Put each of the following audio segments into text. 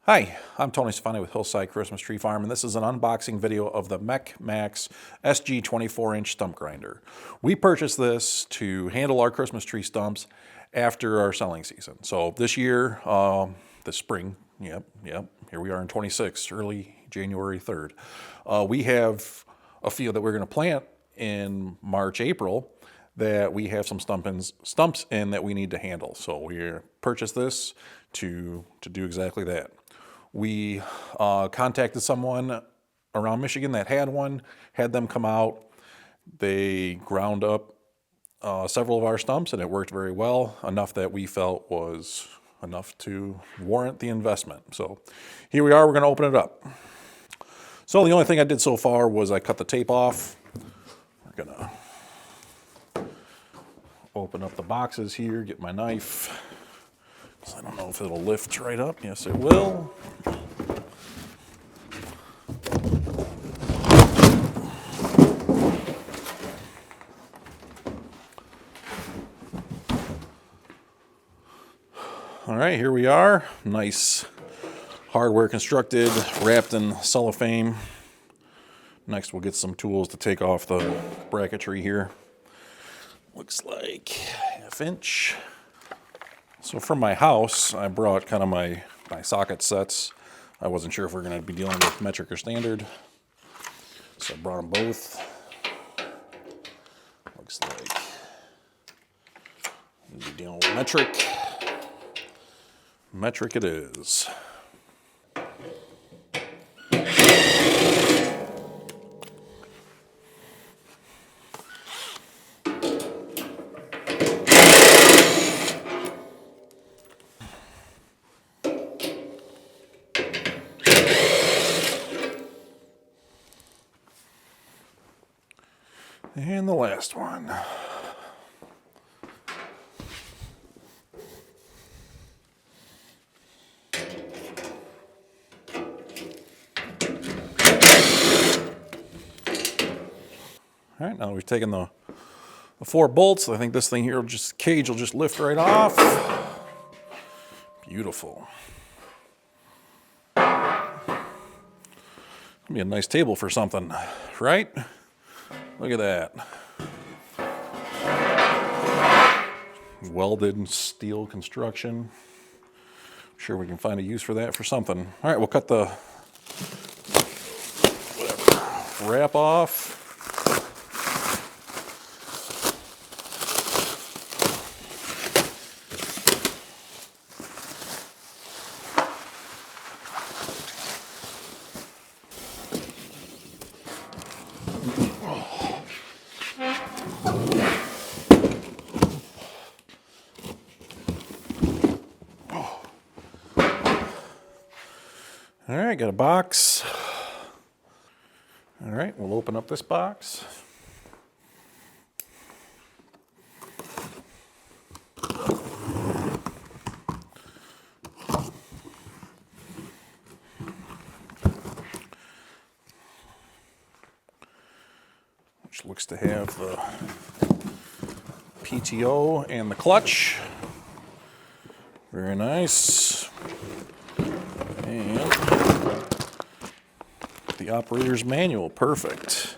Hi, I'm Tony Stefani with Hillside Christmas Tree Farm, and this is an unboxing video of the MechMaxx SG24-inch stump grinder. We purchased this to handle our Christmas tree stumps after our selling season. So this year, this spring, here we are in 26, early January 3rd. We have a field that we're going to plant in March, April, that we have some stumps in that we need to handle. So we purchased this to do exactly that. We contacted someone around Michigan that had one, had them come out. They ground up several of our stumps, and it worked very well, enough that we felt was enough to warrant the investment. So here we are, we're gonna open it up. So the only thing I did so far was I cut the tape off. We're gonna open up the boxes here, get my knife. I don't know if it'll lift right up. Yes, it will. All right, here we are. Nice hardware constructed, wrapped in cellophane. Next, we'll get some tools to take off the bracketry here. Looks like 1/2 inch. So from my house, I brought kind of my socket sets. I wasn't sure if we are going to be dealing with metric or standard, so I brought them both. Looks like we'll be dealing with metric. Metric it is. And the last one. All right, now we've taken the 4 bolts. I think this thing here, cage will just lift right off. Beautiful. Be a nice table for something, right? Look at that. Welded steel construction. I'm sure we can find a use for that for something. All right, we'll cut the wrap off. All right, got a box. All right, we'll open up this box. Which looks to have the PTO and the clutch. Very nice. And the operator's manual, perfect.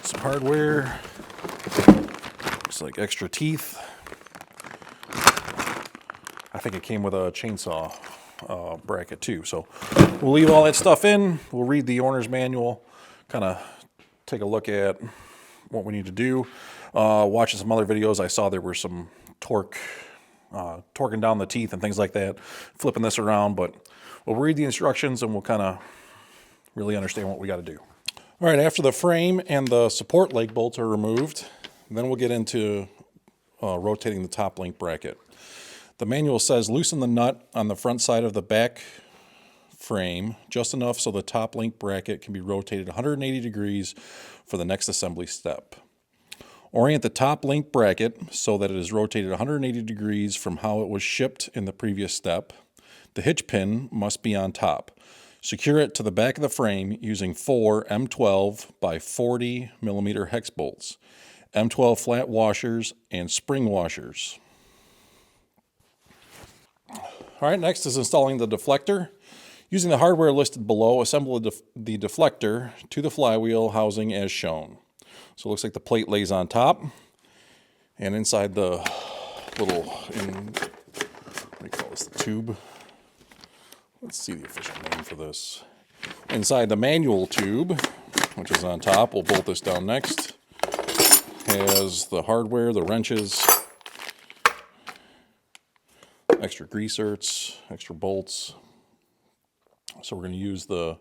Some hardware, looks like extra teeth. I think it came with a chainsaw bracket too. So we'll leave all that stuff in. We'll read the owner's manual, kind of take a look at what we need to do. Watching some other videos, I saw there were some torquing down the teeth and things like that, flipping this around, but we'll read the instructions and we'll kind of really understand what we got to do. All right, after the frame and the support leg bolts are removed, then we'll get into rotating the top link bracket. The manual says loosen the nut on the front side of the back frame just enough so the top link bracket can be rotated 180 degrees for the next assembly step. Orient the top link bracket so that it is rotated 180 degrees from how it was shipped in the previous step. The hitch pin must be on top. Secure it to the back of the frame using 4 M12 by 40 millimeter hex bolts, M12 flat washers, and spring washers. All right, next is installing the deflector. Using the hardware listed below, assemble the deflector to the flywheel housing as shown. So it looks like the plate lays on top, and inside the little, what do you call this, the tube? Let's see the official name for this. Inside the manual tube, which is on top, we'll bolt this down next, has the hardware, the wrenches, extra grease zerks, extra bolts. So we're going to use the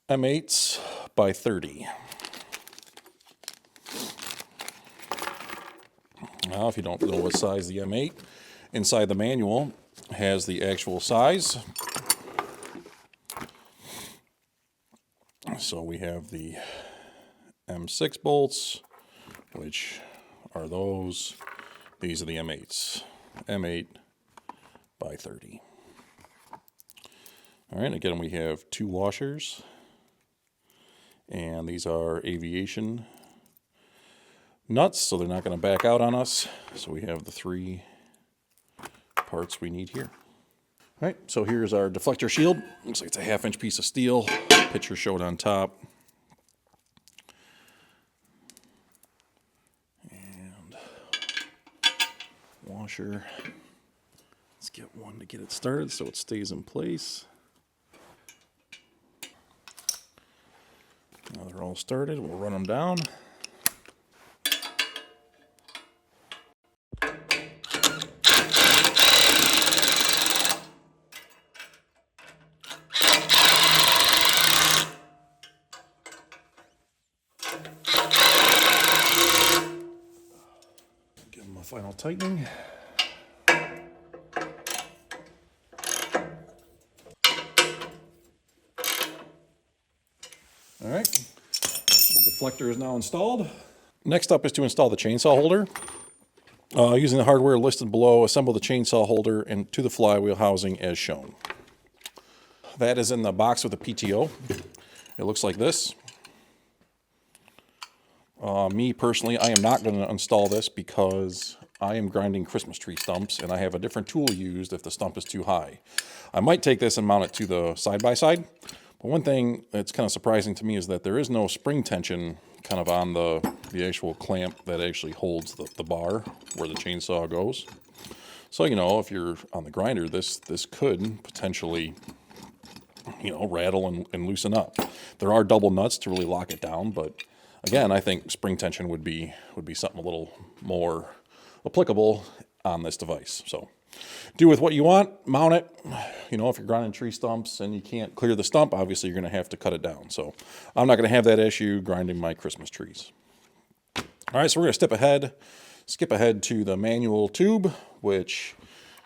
M8s by 30. Now, if you don't know what size the M8, inside the manual has the actual size. So we have the M6 bolts, which are those. These are the M8s. M8 by 30. All right, again, we have 2 washers, and these are aviation nuts, so they're not going to back out on us. So we have the 3 parts we need here. All right, so here's our deflector shield. Looks like it's a 1/2 inch piece of steel. Picture showed on top. And washer. Let's get one to get it started so it stays in place. Now they're all started, we'll run them down. Give them a final tightening. All right, the deflector is now installed. Next up is to install the chainsaw holder. Using the hardware listed below, assemble the chainsaw holder to the flywheel housing as shown. That is in the box with the PTO. It looks like this. Me personally, I am not going to install this because I am grinding Christmas tree stumps and I have a different tool used if the stump is too high. I might take this and mount it to the side-by-side. But one thing that's kind of surprising to me is that there is no spring tension kind of on the actual clamp that actually holds the bar where the chainsaw goes. So, you know, if you're on the grinder, this could potentially, you know, rattle and loosen up. There are double nuts to really lock it down, but again, I think spring tension would be something a little more applicable on this device. So do with what you want, mount it. You know, if you're grinding tree stumps and you can't clear the stump, obviously you're going to have to cut it down. So I'm not going to have that issue grinding my Christmas trees. All right, so we're going to skip ahead to the manual tube, which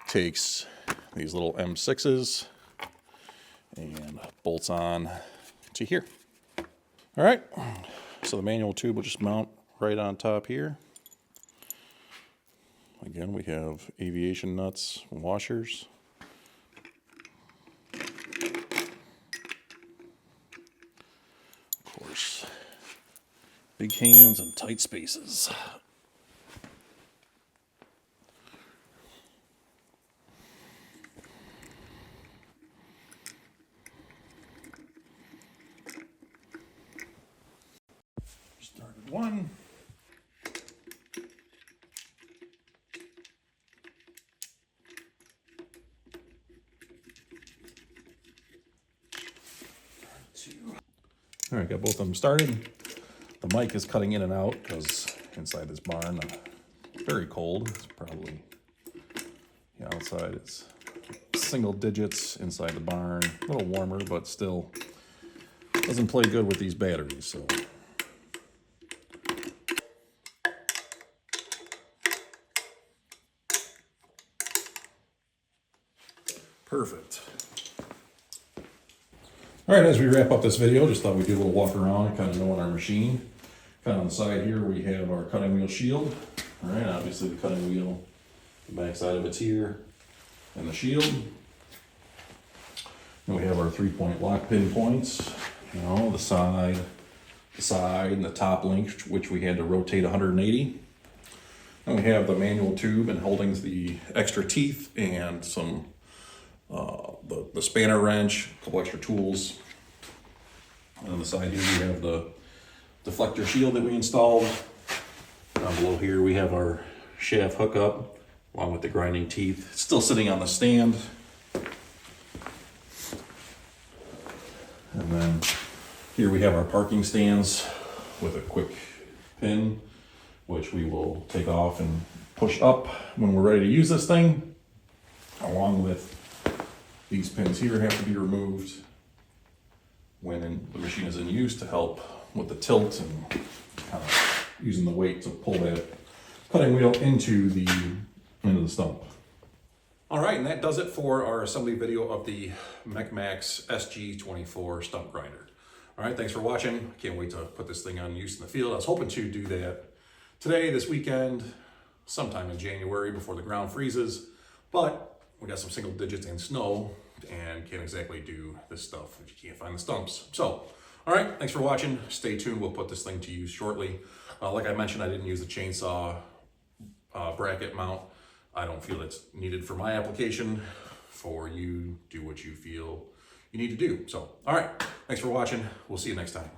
takes these little M6s and bolts on to here. All right, so the manual tube will just mount right on top here. Again, we have aviation nuts and washers. Of course, big hands and tight spaces. Started one. All right, got both of them started. The mic is cutting in and out because inside this barn, very cold. It's probably, the outside is single digits, inside the barn, a little warmer, but still doesn't play good with these batteries, so. Perfect. All right, as we wrap up this video, just thought we'd do a little walk around and kind of know on our machine. Kind of on the side here, we have our cutting wheel shield. All right, obviously the cutting wheel, the back side of it's here, and the shield. Then we have our 3-point lock pin points, you know, the side, and the top link, which we had to rotate 180. Then we have the manual tube and holding the extra teeth and some the spanner wrench, a couple extra tools. And on the side here we have the deflector shield that we installed. Down below here we have our shaft hookup along with the grinding teeth. It's still sitting on the stand. And then here we have our parking stands with a quick pin, which we will take off and push up when we're ready to use this thing. Along with these pins here have to be removed when the machine is in use to help with the tilt and kind of using the weight to pull that cutting wheel into the stump. All right, and that does it for our assembly video of the MechMaxx SG24 stump grinder. All right, thanks for watching. Can't wait to put this thing on use in the field. I was hoping to do that today, this weekend, sometime in January before the ground freezes, but we got some single digits and snow and can't exactly do this stuff if you can't find the stumps. So, all right, thanks for watching. Stay tuned. We'll put this thing to use shortly. Like I mentioned, I didn't use the chainsaw bracket mount. I don't feel it's needed for my application. For you, do what you feel you need to do. So, all right, thanks for watching. We'll see you next time.